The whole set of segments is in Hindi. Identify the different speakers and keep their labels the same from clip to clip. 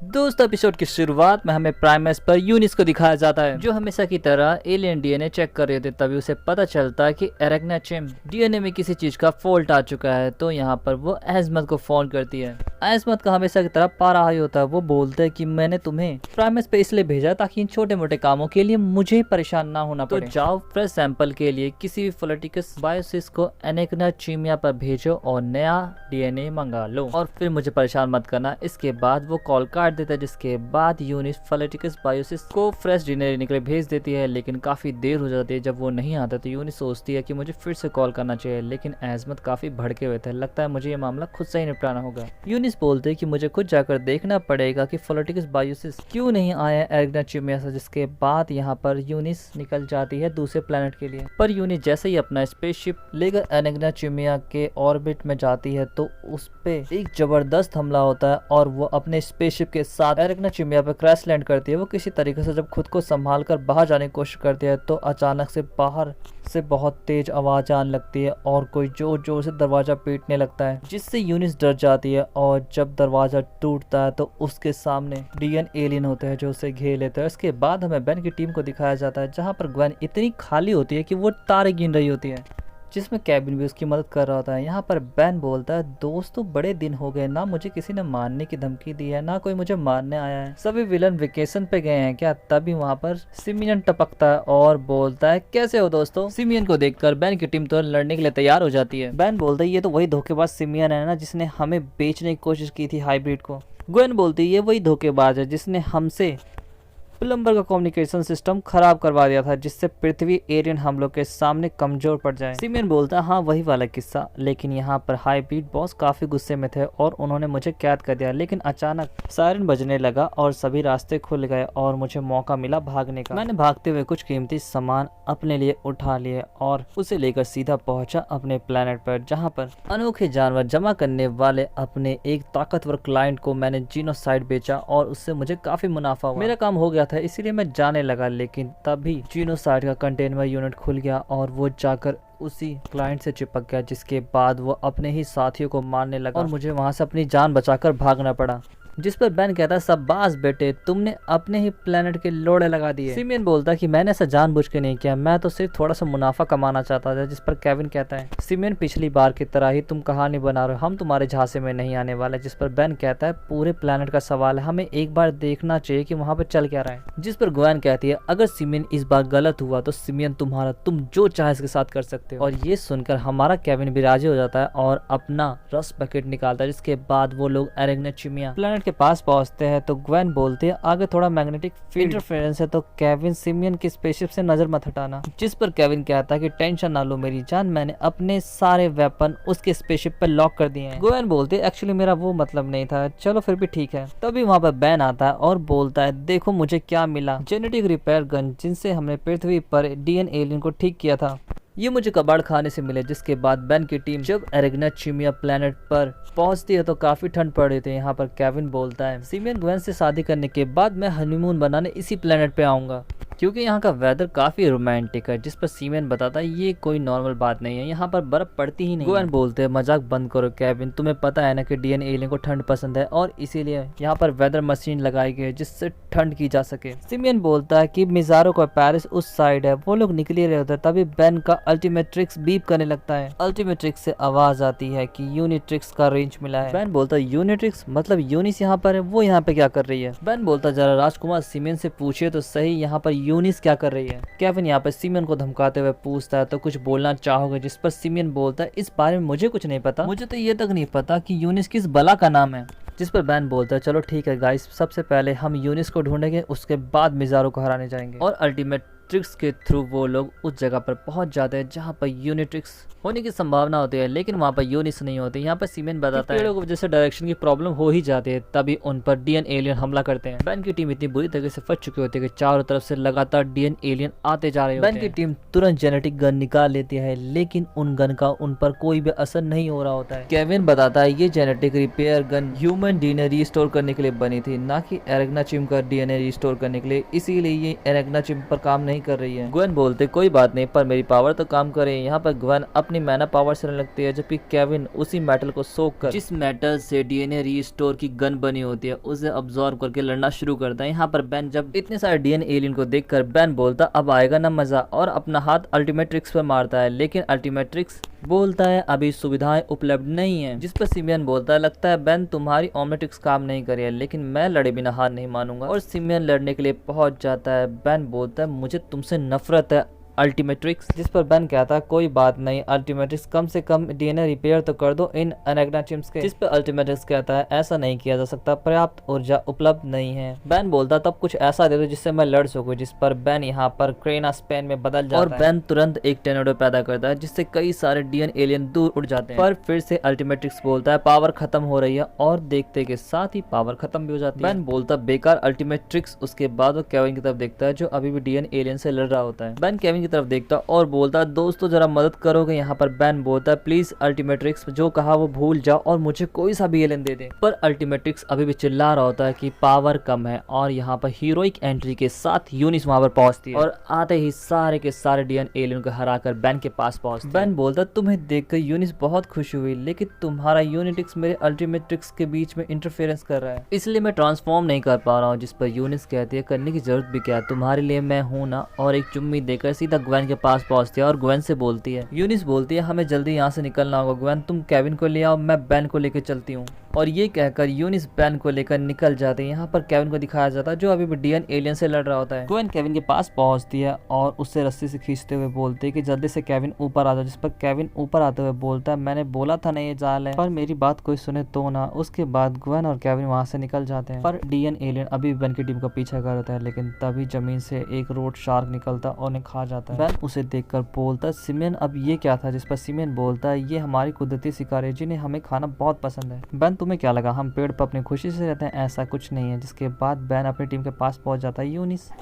Speaker 1: दोस्तों एपिसोड की शुरुआत में हमें प्राइमस पर यूनिस को दिखाया जाता है जो हमेशा की तरह एलियन डीएनए चेक कर रहे थे। तभी उसे पता चलता है कि एरेग्नाचिम डीएनए में किसी चीज का फॉल्ट आ चुका है। तो यहाँ पर वो अजमत को फोन करती है। अजमत का हमेशा की तरह पारा हाई होता है। वो बोलते हैं कि मैंने तुम्हें प्राइमस पे इसलिए भेजा ताकि इन छोटे मोटे कामों के लिए मुझे परेशान ना होना पड़े। तो जाओ फ्रेश सैंपल के लिए किसी भी फोलेटिकस बायोसिस को एरेग्नाचिमिया पर भेजो और नया डीएनए मंगा लो और फिर मुझे परेशान मत करना। इसके बाद वो कॉल काट देता है, जिसके बाद यूनिस फोलेटिकस बायोसिस को फ्रेश डीएनए लेने के लिए भेज देती है। लेकिन काफी देर हो जाती है। जब वो नहीं आता तो यूनिस सोचती है कि मुझे फिर से कॉल करना चाहिए, लेकिन अजमत काफी भड़के हुए थे। लगता है मुझे ये मामला खुद से ही निपटाना होगा। यूनिस बोलते हैं कि मुझे खुद जाकर देखना पड़ेगा कि फोलेटिकस बायोसिस क्यों नहीं आया एरेग्नाचिमिया से। जिसके बाद यहाँ पर यूनिस निकल जाती है दूसरे प्लेनेट के लिए। पर यूनिस जैसे ही अपना स्पेसशिप लेकर एरेग्नाचिमिया के ऑर्बिट में जाती है तो उस पे एक जबरदस्त हमला होता है और वो अपने स्पेसशिप के साथ एरेग्नाचिमिया पे क्रैश लैंड करती है। वो किसी तरीके से जब खुद को संभाल कर बाहर जाने की कोशिश करती है तो अचानक से बाहर से बहुत तेज आवाज आने लगती है और कोई जोर जोर से दरवाजा पीटने लगता है, जिससे यूनिस डर जाती है। और जब दरवाजा टूटता है तो उसके सामने डीएन एलियन होते हैं जो उसे घेर लेते हैं। इसके बाद हमें बेन की टीम को दिखाया जाता है, जहाँ पर ग्वेन इतनी खाली होती है कि वो तारे गिन रही होती है, जिसमें केविन भी उसकी मदद कर रहा होता है। यहाँ पर बेन बोलता है, दोस्तों बड़े दिन हो गए ना, मुझे किसी ने मारने की धमकी दी है ना कोई मुझे मारने आया है। सभी विलन वेकेशन पे गए हैं क्या? तभी वहाँ पर सिमियन टपकता है और बोलता है, कैसे हो दोस्तों? सिमियन को देखकर बेन की टीम तो लड़ने के लिए तैयार हो जाती है। बेन बोलता है, ये तो वही धोखेबाज सिमियन है ना जिसने हमें बेचने की कोशिश की थी हाइब्रिड को। ग्वेन बोलती है, ये वही धोखेबाज है जिसने हमसे प्लम्बर का कम्युनिकेशन सिस्टम खराब करवा दिया था, जिससे पृथ्वी एरियन हम लोग के सामने कमजोर पड़ जाए। सिमियन बोलता है, हाँ वही वाला किस्सा, लेकिन यहाँ पर हाइब्रिड बॉस काफी गुस्से में थे और उन्होंने मुझे कैद कर दिया। लेकिन अचानक सायरन बजने लगा और सभी रास्ते खुल गए और मुझे मौका मिला भागने का। मैंने भागते हुए कुछ कीमती सामान अपने लिए उठा लिए और उसे लेकर सीधा पहुंचा अपने प्लेनेट पर, जहाँ पर अनोखे जानवर जमा करने वाले अपने एक ताकतवर क्लाइंट को मैंने जीनोसाइड बेचा और उससे मुझे काफी मुनाफा हुआ। मेरा काम हो गया था, इसीलिए मैं जाने लगा। लेकिन तभी जीनोसाइड का कंटेनमेंट यूनिट खुल गया और वो जाकर उसी क्लाइंट से चिपक गया, जिसके बाद वो अपने ही साथियों को मारने लगा और मुझे वहां से अपनी जान बचाकर भागना पड़ा। जिस पर बेन कहता है, शाबाश बेटे, तुमने अपने ही प्लेनेट के लोड़े लगा दिए। सिमियन बोलता है कि मैंने ऐसा जानबूझ के नहीं किया, मैं तो सिर्फ थोड़ा सा मुनाफा कमाना चाहता था। जिस पर केविन कहता है, सिमियन पिछली बार की तरह ही तुम कहानी बना रहे हो, हम तुम्हारे झांसे में नहीं आने वाले। जिस पर बेन कहता है, पूरे प्लेनेट का सवाल है, हमें एक बार देखना चाहिए कि वहाँ पर चल क्या रहा है। जिस पर ग्वेन कहती है, अगर सिमियन इस बार गलत हुआ तो सिमियन तुम्हारा, तुम जो चाहे इसके साथ कर सकते हो। और ये सुनकर हमारा केविन भी राजी हो जाता है और अपना रस बकेट निकालता है। जिसके बाद वो लोग एरेग्नाचिमिया प्लेनेट के पास पहुंचते हैं तो ग्वेन बोलती है, आगे थोड़ा मैग्नेटिक फील्ड इंटरफेरेंस है, तो केविन सिमियन के स्पेसशिप से नजर मत हटाना। जिस पर केविन कहता है कि टेंशन ना लो मेरी जान, मैंने अपने सारे वेपन उसके स्पेसशिप पे लॉक कर दिए हैं। ग्वेन बोलती है, एक्चुअली मेरा वो मतलब नहीं था, चलो फिर भी ठीक है। तभी वहाँ पर बेन आता है और बोलता है, देखो मुझे क्या मिला, जेनेटिक रिपेयर गन, जिनसे हमने पृथ्वी पर डीएन एलियन को ठीक किया था। ये मुझे कबाड़ खाने से मिले। जिसके बाद बेन की टीम जब एरेग्नाचिमिया प्लेनेट पर पहुंचती है तो काफी ठंड पड़ रही थी। यहाँ पर केविन बोलता है, सिमियन ग्वेन से शादी करने के बाद मैं हनीमून बनाने इसी प्लेनेट पे आऊंगा, क्योंकि यहाँ का वेदर काफी रोमांटिक है। जिस पर सिमियन बताता है, ये कोई नॉर्मल बात नहीं है, यहाँ पर बर्फ पड़ती ही नहीं। ग्वेन बोलते हैं, मजाक बंद करो केविन, तुम्हें पता है ना कि डीएन एलियन को ठंड पसंद है और इसीलिए यहाँ पर वेदर मशीन लगाई गई है जिससे ठंड की जा सके। सिमियन बोलता है कि मिजारो का पेरिस उस साइड है। वो लोग निकले रहे होते हैं, तभी बेन का अल्टीमेट्रिक्स बीप करने लगता है। अल्टीमेट्रिक्स से आवाज आती है कि यूनिट्रिक्स का रेंज मिला है। बेन बोलता है, यूनिट्रिक्स मतलब यूनिस यहाँ पर है, वो यहाँ पे क्या कर रही है? बेन बोलता है, जरा राजकुमार सिमियन से पूछिए तो सही, यहाँ पर यूनिस क्या कर रही है? केविन यहाँ पर सिमियन को धमकाते हुए पूछता है, तो कुछ बोलना चाहोगे? जिस पर सिमियन बोलता है, इस बारे में मुझे कुछ नहीं पता, मुझे तो ये तक नहीं पता कि यूनिस किस बला का नाम है। जिस पर बेन बोलता है, चलो ठीक है गाइस, सबसे पहले हम यूनिस को ढूंढेंगे, उसके बाद मिजारो को हराने जाएंगे। और अल्टीमेट ट्रिक्स के थ्रू वो लोग उस जगह पर पहुंच जाते हैं जहां पर यूनिट्रिक्स होने की संभावना होती है, लेकिन वहां पर यूनिस नहीं होती। यहाँ पर सीमेन बताता है पेड़ों की वजह से डायरेक्शन की प्रॉब्लम हो ही जाती है, तभी उन पर डीएन एलियन हमला करते हैं। बेन की टीम इतनी बुरी तरह से फंस चुकी होती है कि चारों तरफ से लगातार डीएन एलियन आते जा रहे होते हैं। बेन की टीम तुरंत जेनेटिक गन निकाल लेती है, लेकिन उन गन का उन पर कोई भी असर नहीं हो रहा होता है। केविन बताता है ये genetic repair gun human DNA restore करने के लिए बनी थी, ना कि एरेग्नाचिम का डीएनए रिस्टोर करने के लिए, इसीलिए ये एरेग्नाचिम पर काम नहीं कर रही है। ग्वेन बोलते कोई बात नहीं, पर मेरी पावर तो काम करे। यहाँ पर ग्वेन अपनी मैना पावर से लगती है, जबकि केविन उसी मेटल को सोख कर, जिस मेटल से डीएनए रीस्टोर की गन बनी होती है, उसे अब्सॉर्ब करके लड़ना शुरू करता है। यहाँ पर बेन जब इतने सारे डीएनए एलियन को देखकर बेन बोलता अब आएगा ना मजा, और अपना हाथ अल्टीमेट्रिक्स पर मारता है। लेकिन अल्टीमेट्रिक्स बोलता है अभी सुविधाएं उपलब्ध नहीं है, जिस पर सिमियन बोलता है लगता है बेन तुम्हारी ओमलेट्रिक्स काम नहीं करी है, लेकिन मैं लड़े बिना हार नहीं मानूंगा। और सिमियन लड़ने के लिए पहुंच जाता है। बेन बोलता है मुझे तुमसे नफरत है अल्टीमेट्रिक्स, जिस पर बेन कहता है कोई बात नहीं अल्टीमेट्रिक्स, कम से कम डीएनए रिपेयर तो कर दो इन अरेग्ना चिम्स के। जिस पर अल्टीमेट्रिक्स कहता है ऐसा नहीं किया जा सकता, पर्याप्त ऊर्जा उपलब्ध नहीं है। बेन बोलता तब कुछ ऐसा दे दो जिससे मैं लड़ सकूं, जिस पर बेन यहाँ पर क्रेना स्पेन में बदल जाता है और बेन तुरंत एक टोर्नेडो पैदा करता है, जिससे कई सारे डीएनए एलियन दूर उड़ जाते हैं। पर फिर से अल्टीमेट्रिक्स बोलता है पावर खत्म हो रही है, और देखते के साथ ही पावर खत्म भी हो जाती है। बेन बोलता बेकार अल्टीमेट्रिक्स। उसके बाद वो केविन की तरफ देखता है जो अभी भी डीएनए एलियन से लड़ रहा होता है। बेन केविन की तरफ देखता और बोलता दोस्तों जरा मदद करोगे। यहाँ पर बेन बोलता प्लीज अल्टीमेट्रिक्स, जो कहा वो भूल जाओ और मुझे कोई सा भी एलियन दे दे। पर अल्टीमेट्रिक्स अभी भी चिल्ला रहा होता है कि पावर कम है, और यहाँ पर हीरोइक एंट्री के साथ यूनिस वहां पर पहुंचती है और आते ही सारे के सारे डीएनए एलियन को हराकर बेन के पास पहुंचती है। बेन बोलता तुम्हें देखकर यूनिस बहुत खुश हुई, लेकिन तुम्हारा यूनिट्रिक्स मेरे अल्टीमेट्रिक्स के बीच में इंटरफेरेंस कर रहा है, इसलिए मैं ट्रांसफॉर्म नहीं कर पा रहा हूँ। जिस पर यूनिस कहती है करने की जरूरत भी क्या है, तुम्हारे लिए मैं हूँ ना, और एक चुम्मी देकर सीधा ग्वेन के पास पहुंचती है और ग्वेन से बोलती है यूनिस बोलती है हमें जल्दी यहाँ से निकलना होगा ग्वेन, तुम केविन को ले आओ, मैं बेन को लेकर चलती हूँ। और ये कहकर यूनिस बेन को लेकर निकल जाते हैं। यहाँ पर केविन को दिखाया जाता है जो अभी भी डीएनए एलियन से लड़ रहा होता है। ग्वेन केविन के पास पहुंचती है और उससे रस्सी से खींचते हुए बोलती है कि जल्दी से केविन ऊपर आ जाओ, जिस पर केविन ऊपर आते हुए बोलता है मैंने बोला था ना ये जाल है, पर मेरी बात कोई सुने तो ना। उसके बाद ग्वेन और केविन वहाँ से निकल जाते हैं, पर डीएनए एलियन अभी बेन की टीम का पीछा कर रहा है। लेकिन तभी जमीन से एक रोड शार्क निकलता और उन्हें खा जाता है। बेन उसे देखकर बोलता है सिमियन अब ये क्या था, जिस पर सिमियन बोलता है ये हमारी कुदरती शिकार है जिन्हें हमें खाना बहुत पसंद है। बेन तुम्हें क्या लगा हम पेड़ पर अपनी खुशी से रहते हैं, ऐसा कुछ नहीं है। जिसके बाद बेन अपनी टीम के पास पहुंच जाता है।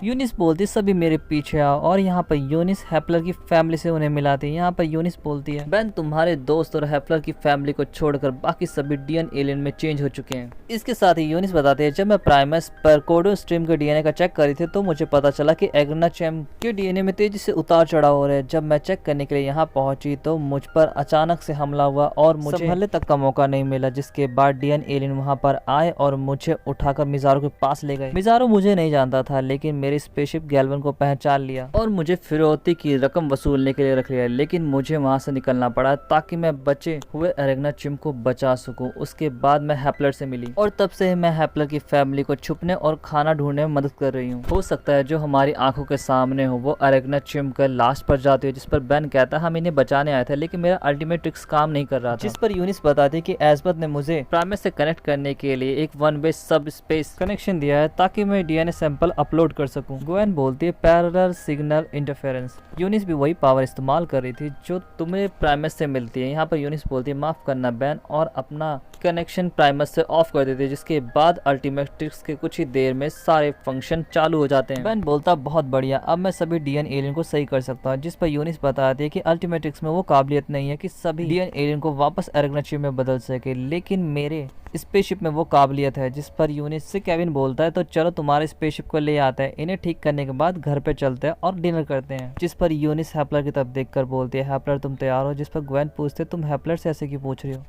Speaker 1: यूनिस बोलती सभी मेरे पीछे आओ, और यहाँ पर यूनिस हैपलर की फैमिली से उन्हें मिलाती है। यहाँ पर यूनिस बोलती है बेन तुम्हारे दोस्त और हैपलर की फैमिली को छोड़कर बाकी सभी डीएनए एलियन में चेंज हो चुके हैं। इसके साथ ही यूनिस बताते हैं जब मैं प्राइमस पर कोडो स्ट्रीम के डीएनए का चेक करी थी तो मुझे पता चला कि एग्ना चैम के डीएनए में तेजी से उतार चढ़ाव हो रहे हैं। जब मैं चेक करने के लिए यहाँ पहुंची तो मुझ पर अचानक से हमला हुआ और मुझे संभलने तक का मौका नहीं मिला। जिसके बाद डीएनए एलियन वहाँ पर आए और मुझे उठाकर मिजारो के पास ले गए। मिजारो मुझे नहीं जानता था, लेकिन मेरे स्पेसशिप गैल्वन को पहचान लिया और मुझे फिरौती की रकम वसूलने के लिए रख लिया। लेकिन मुझे वहाँ से निकलना पड़ा ताकि मैं बचे हुए एरेग्ना चिम को बचा सकूं। उसके बाद मैं हैपलर से मिली और तब से मैं हैपलर की फैमिली को छुपने और खाना ढूंढने में मदद कर रही हूँ। हो सकता है जो हमारी आंखों के सामने हो वो एरेग्ना चिम का लास्ट पर जाती है। जिस पर बेन कहता है हम इन्हें बचाने आए थे, लेकिन मेरा अल्टीमेट ट्रिक्स काम नहीं कर रहा था। जिस पर यूनिस बताती है कि एज़बत ने मुझे प्राइमस से कनेक्ट करने के लिए एक वन वे सब स्पेस कनेक्शन दिया है ताकि मैं डीएनए सैंपल अपलोड कर सकूं। ग्वेन बोलती है पैरेलल सिग्नल इंटरफेरेंस। यूनिस भी वही पावर इस्तेमाल कर रही थी जो तुम्हें प्राइमस से मिलती है। यहाँ पर यूनिस बोलती है माफ करना बेन, और अपना कनेक्शन प्राइमस से ऑफ कर देती है। जिसके बाद अल्टीमेट्रिक्स के कुछ ही देर में सारे फंक्शन चालू हो जाते हैं। बेन बोलता बहुत बढ़िया, अब मैं सभी डीएनए एलियन को सही कर सकता हूँ। जिस पर यूनिस बताती है कि अल्टीमेट्रिक्स में वो काबिलियत नहीं है कि सभी डीएनए एलियन को वापस एरेग्ना चिम में बदल सके, लेकिन मेरे स्पेसशिप में वो काबिलियत है। जिस पर यूनिस से केविन बोलता है तो चलो तुम्हारे स्पेसशिप को ले आता है, इन्हें ठीक करने के बाद घर पे चलते हैं और डिनर करते हैं। जिस पर यूनिस हैपलर की तरफ देखकर बोलती है हैपलर तुम तैयार हो। जिस पर ग्वेन पूछते तुम हैपलर से ऐसे क्यों पूछ रही हो।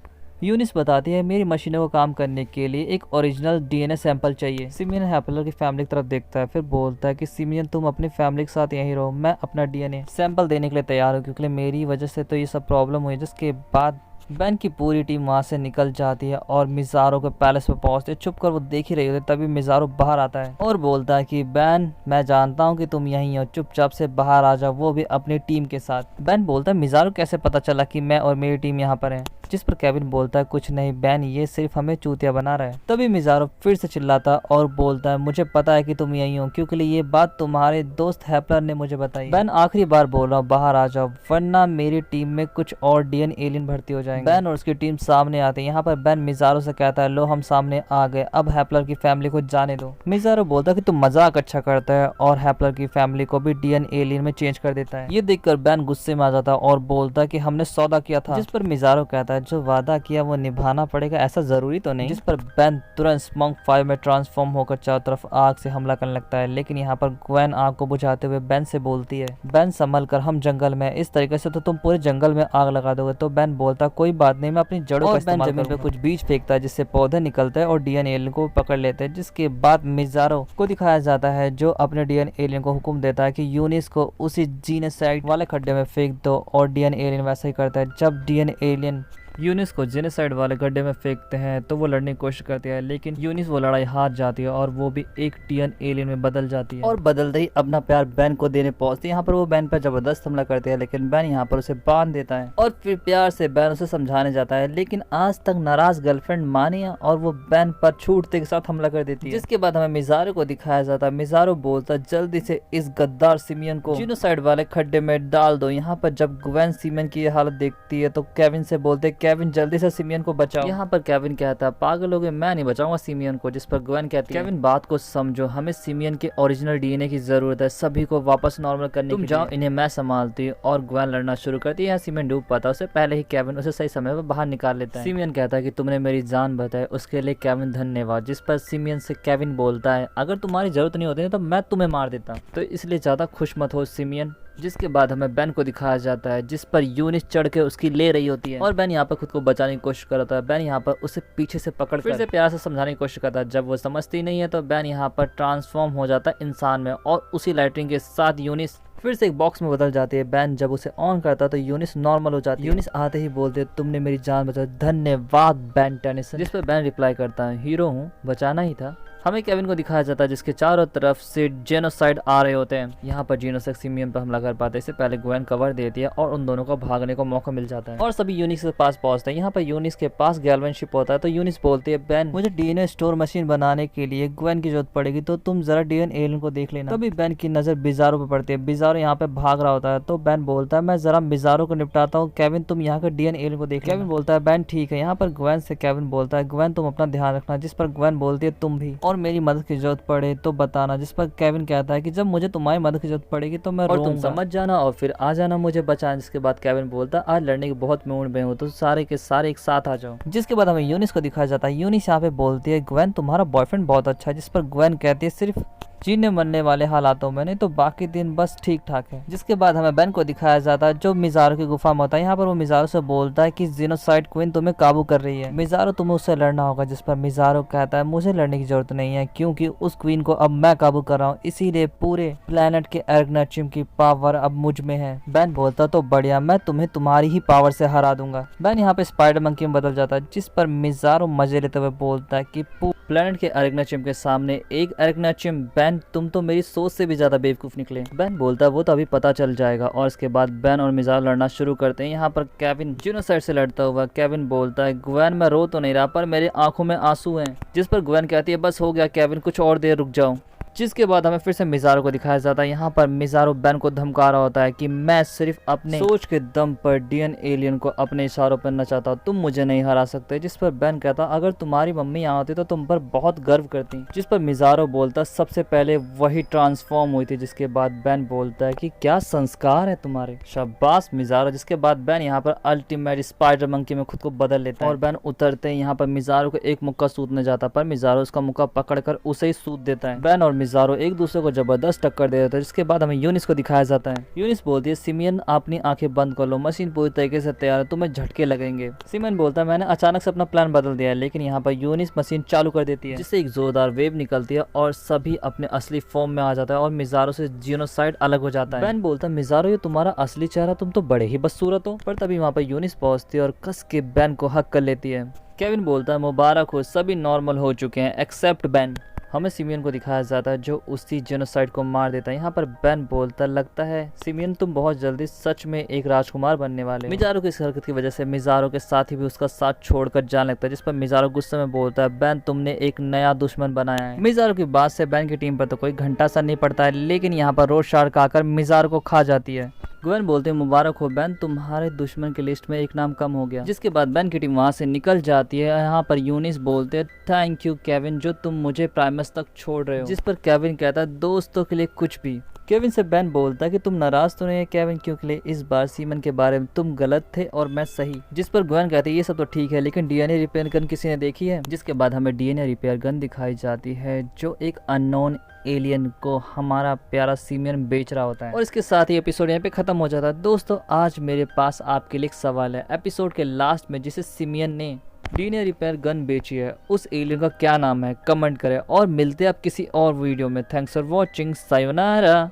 Speaker 1: यूनिस बताती है मेरी मशीनों को काम करने के लिए एक ओरिजिनल डीएनए सैंपल चाहिए। सिमियन हैपलर की फैमिली की तरफ देखता है, फिर बोलता है कि सिमियन तुम अपनी फैमिली के साथ यहीं रहो, मैं अपना डीएनए सैंपल देने के लिए तैयार हूँ क्योंकि मेरी वजह से तो ये सब प्रॉब्लम हुई। जिसके बाद बेन की पूरी टीम वहाँ से निकल जाती है और मिजारो के पैलेस पर पहुँचते। छुप कर वो देख ही रही होती, तभी मिजारो बाहर आता है और बोलता है कि बेन मैं जानता हूँ कि तुम यहीं हो, चुपचाप से बाहर आ जाओ, वो भी अपनी टीम के साथ। बेन बोलता है मिजारो कैसे पता चला कि मैं और मेरी टीम यहाँ पर है। जिस पर केविन बोलता है कुछ नहीं बेन, ये सिर्फ हमें चूतिया बना रहा है। तभी मिजारो फिर से चिल्लाता और बोलता है मुझे पता है कि तुम यहीं हो क्योंकि ये बात तुम्हारे दोस्त हैपलर ने मुझे बताई। बेन आखिरी बार बोल रहा हूँ बाहर आ जाओ वरना मेरी टीम में कुछ और डीएनए एलियन भर्ती हो जाएंगे। बेन और उसकी टीम सामने आते हैं। यहाँ पर बेन मिजारो से कहता है लो हम सामने आ गए, अब हैपलर की फैमिली को जाने दो। मिजारो बोलता है कि तुम मजाक अच्छा करता है और हैपलर की फैमिली को भी डीएनए एलियन में चेंज कर देता है। ये देखकर बेन गुस्से में आ जाता है और बोलता है कि हमने सौदा किया था। जिस पर मिजारो कहता है जो वादा किया वो निभाना पड़ेगा, ऐसा जरूरी तो नहीं। जिस पर बेन तुरंत स्मॉग 5 में ट्रांसफॉर्म होकर चारों तरफ आग से हमला करने लगता है, लेकिन यहाँ पर ग्वेन आग को बुझाते हुए बेन से बोलती है, बेन संभल कर, हम जंगल में, इस तरीके से तो तुम पूरे जंगल में आग लगा दोगे। तो बेन बोलता कोई बात नहीं, मैं अपनी जड़ों का इस्तेमाल जमीन पे कुछ बीज फेंकता है जिससे पौधे निकलते हैं और डीएनए एलियन को पकड़ लेते हैं। जिसके बाद मिज़ारो को दिखाया जाता है जो अपने डीएनए एलियन को हुक्म देता है कि यूनिस को उसी जीनोसाइड वाले खड्डे में फेंक दो, और डीएनए एलियन वैसा ही करता है। जब डीएनए एलियन यूनिस को जेनोसाइड वाले गड्ढे में फेंकते हैं तो वो लड़ने की कोशिश करती है, लेकिन यूनिस वो लड़ाई हार जाती है और वो भी एक टीएन एलियन में बदल जाती है और बदलते ही अपना प्यार बेन को देने पहुंचती है। यहाँ पर वो बेन पर जबरदस्त हमला करती है, लेकिन बेन यहाँ पर उसे बांध देता है और फिर प्यार से बेन उसे समझाने जाता है, लेकिन आज तक नाराज गर्लफ्रेंड मानी और वो बेन पर छूटते के साथ हमला कर देती है। जिसके बाद हमें मिज़ारो को दिखाया जाता है। मिज़ारो बोलता है जल्दी से इस गद्दार सिमियन को जेनोसाइड वाले खड्डे में डाल दो। यहाँ पर जब ग्वेन सिमियन की हालत देखती है तो केविन से बोलते, केविन जल्दी से सिमियन को बचाओ। यहाँ पर केविन कहता है पागल हो गए, मैं नहीं बचाऊंगा सिमियन को। जिस पर ग्वेन कहती है केविन बात को समझो, हमें सिमियन के ओरिजिनल डीएनए की जरूरत है सभी को वापस नॉर्मल करने की। तुम जाओ, इन्हें मैं संभालती हूँ। और ग्वेन लड़ना शुरू करती है। सिमियन डूब पाता है, उससे पहले ही केविन उसे सही समय पर बाहर निकाल लेता है। सिमियन कहता है कि तुमने मेरी जान बचाई, उसके लिए केविन धन्यवाद। जिस पर सिमियन से केविन बोलता है अगर तुम्हारी जरूरत नहीं होती तो मैं तुम्हें मार देता, तो इसलिए ज्यादा खुश मत हो सिमियन। जिसके बाद हमें बेन को दिखाया जाता है जिस पर यूनिस चढ़ के उसकी ले रही होती है और बेन यहाँ पर खुद को बचाने की कोशिश कर रहा है। बेन यहाँ पर उसे पीछे से पकड़ फिर से प्यार से समझाने की कोशिश करता है। जब वो समझती नहीं है तो बेन यहाँ पर ट्रांसफॉर्म हो जाता है इंसान में और उसी लाइटिंग के साथ यूनिस फिर से एक बॉक्स में बदल जाती है। बेन जब उसे ऑन करता है तो यूनिस नॉर्मल हो जाती है। यूनिस आते ही बोलते तुमने मेरी जान बचाई, धन्यवाद बेन टेनिसन। जिस पर बेन रिप्लाई करता है हीरो हूँ, बचाना ही था। हमें केविन को दिखाया जाता है जिसके चारों तरफ से जेनोसाइड आ रहे होते हैं। यहाँ पर जेनोसाइड सिमियन पर हमला कर पाते हैं। इससे पहले ग्वेन कवर देती है और उन दोनों को भागने को मौका मिल जाता है और सभी यूनिस के पास पहुंचते हैं। यहाँ पर यूनिस के पास गैल्वन शिप होता है तो यूनिस बोलती है बेन मुझे डीएनए स्टोर मशीन बनाने के लिए ग्वेन की जरूरत पड़ेगी, तो तुम जरा डीएनए एलियन को देख लेना। तभी बेन की नजर बिजारो पे पड़ती है। बिजारो यहाँ पे भाग रहा होता है तो बेन बोलता है मैं जरा बिजारो को निपटाता हूँ, केविन तुम यहाँ के डीएनए एलियन को देख। केविन बोलता है बेन ठीक है। यहाँ पर ग्वेन से केविन बोलता है ग्वेन तुम अपना ध्यान रखना। जिस पर ग्वेन बोलती है तुम भी, और मेरी मदद की पड़े तो बताना। जिस पर केविन कहता है कि जब मुझे तुम्हारी मदद की जरूरत पड़ेगी तो मैं तुम समझ जाना और फिर आ जाना मुझे बचाने। जिसके बाद केविन बोलता है आज लड़ने की बहुत मूड में हूँ तो सारे के सारे एक साथ आ जाओ। जिसके बाद हमें यूनिस को दिखाया जाता है। यूनिस यहाँ पे बोलती है ग्वेन तुम्हारा बॉयफ्रेंड बहुत अच्छा है। जिस पर ग्वेन कहती है सिर्फ जीने मरने वाले हालातों में, नहीं तो बाकी दिन बस ठीक ठाक है। जिसके बाद हमें बेन को दिखाया जाता है जो मिज़ारो की गुफा में होता है। यहाँ पर वो मिज़ारो से बोलता है कि जेनोसाइड क्वीन तुम्हें काबू कर रही है, मिज़ारो तुम्हें उससे लड़ना होगा। जिस पर मिज़ारो कहता है मुझे लड़ने की जरूरत नहीं है क्योंकि उस क्वीन को अब मैं काबू कर रहा हूँ, इसीलिए पूरे प्लेनेट के एरग्नाचिम की पावर अब मुझ में है। बेन बोलता तो बढ़िया, मैं तुम्हें तुम्हारी ही पावर से हरा दूंगा। बेन यहाँ पे स्पाइडर मंकी में बदल जाता है। जिस पर मिज़ारो मजे लेते हुए बोलता है कि प्लेनेट के एरग्नाचिम के सामने एक एरग्नाचिम, बेन तुम तो मेरी सोच से भी ज्यादा बेवकूफ निकले। बेन बोलता है वो तो अभी पता चल जाएगा। और इसके बाद बेन और मिज़ारो लड़ना शुरू करते हैं। यहाँ पर केविन जेनोसाइड से लड़ता हुआ केविन बोलता है ग्वेन मैं रो तो नहीं रहा पर मेरे आंखों में आंसू हैं। जिस पर ग्वेन कहती है बस हो गया केविन, कुछ और देर रुक जाओ। जिसके बाद हमें फिर से मिज़ारो को दिखाया जाता है। यहाँ पर मिज़ारो बेन को धमका रहा होता है कि मैं सिर्फ अपने सोच के दम पर डीएनए एलियन को अपने इशारों पर नचाता हूँ, तुम मुझे नहीं हरा सकते। जिस पर बेन कहता अगर तुम्हारी मम्मी यहाँ होती तो तुम पर बहुत गर्व करती। जिस पर मिज़ारो बोलता सबसे पहले वही ट्रांसफॉर्म हुई थी। जिसके बाद बेन बोलता है कि क्या संस्कार है तुम्हारे, शाबाश मिज़ारो। जिसके बाद बेन यहाँ पर अल्टीमेट स्पाइडर मंकी में खुद को बदल लेता है और बेन उतरते ही यहाँ पर मिज़ारो को एक मुक्का सूदने जाता पर मिज़ारो उसका मुक्का पकड़कर उसे ही सूद देता है। बेन और मिज़ारो एक दूसरे को जबरदस्त टक्कर दे देता है। जिसके बाद हमें यूनिस को दिखाया जाता है। यूनिस बोलती है सिमियन अपनी आंखें बंद कर लो, मशीन पूरी तरीके से तैयार है, तुम्हें झटके लगेंगे। सिमियन बोलता है मैंने अचानक से अपना प्लान बदल दिया है, लेकिन यहाँ पर यूनिस मशीन चालू कर देती है जिससे एक जोरदार वेव निकलती है और सभी अपने असली फॉर्म में आ जाता है और मिज़ारो से जेनोसाइड अलग हो जाता है। बेन बोलता है मिज़ारो ये तुम्हारा असली चेहरा, तुम तो बड़े ही बदसूरत हो। पर तभी वहाँ पर यूनिस पहुंचती है और कस के बेन को हक कर लेती है। केविन बोलता है मुबारक हो, सभी नॉर्मल हो चुके हैं एक्सेप्ट बेन। हमें सिमियन को दिखाया जाता है जो उसी जेनोसाइड को मार देता है। यहाँ पर बेन बोलता लगता है सिमियन तुम बहुत जल्दी सच में एक राजकुमार बनने वाले हो। मिज़ारो की इस हरकत की वजह से मिज़ारो के साथी भी उसका साथ छोड़कर जाने लगता है। जिस पर मिज़ारो गुस्से में बोलता है बेन तुमने एक नया दुश्मन बनाया है। मिज़ारो की बात से बेन की टीम पर तो कोई घंटा सा नहीं पड़ता है, लेकिन यहाँ पर रोड शार्क आकर मिज़ारो को खा जाती है। ग्वेन बोलते हैं मुबारक हो बेन, तुम्हारे दुश्मन की लिस्ट में एक नाम कम हो गया। जिसके बाद बेन की टीम वहां से निकल जाती है। यहाँ पर यूनिस बोलते हैं थैंक यू केविन जो तुम मुझे प्राइमस तक छोड़ रहे हो। जिस पर केविन कहता है दोस्तों के लिए कुछ भी। केविन से बेन बोलता है कि तुम नाराज तो नहीं है केविन, क्योंकि इस बार सीमन के बारे में तुम गलत थे और मैं सही। जिस पर ग्वेन कहती है ये सब तो ठीक है, लेकिन डीएनए रिपेयर गन किसी ने देखी है? जिसके बाद हमें डीएनए रिपेयर गन दिखाई जाती है जो एक अननोन एलियन को हमारा प्यारा सीमियन बेच रहा होता है। और इसके साथ ही एपिसोड यहाँ पे खत्म हो जाता है। दोस्तों आज मेरे पास आपके लिए एक सवाल है। एपिसोड के लास्ट में जिसे सिमियन ने डीएनए रिपेयर गन बेची है उस एलियन का क्या नाम है? कमेंट करें और मिलते हैं आप किसी और वीडियो में। Thanks for watching, sayonara.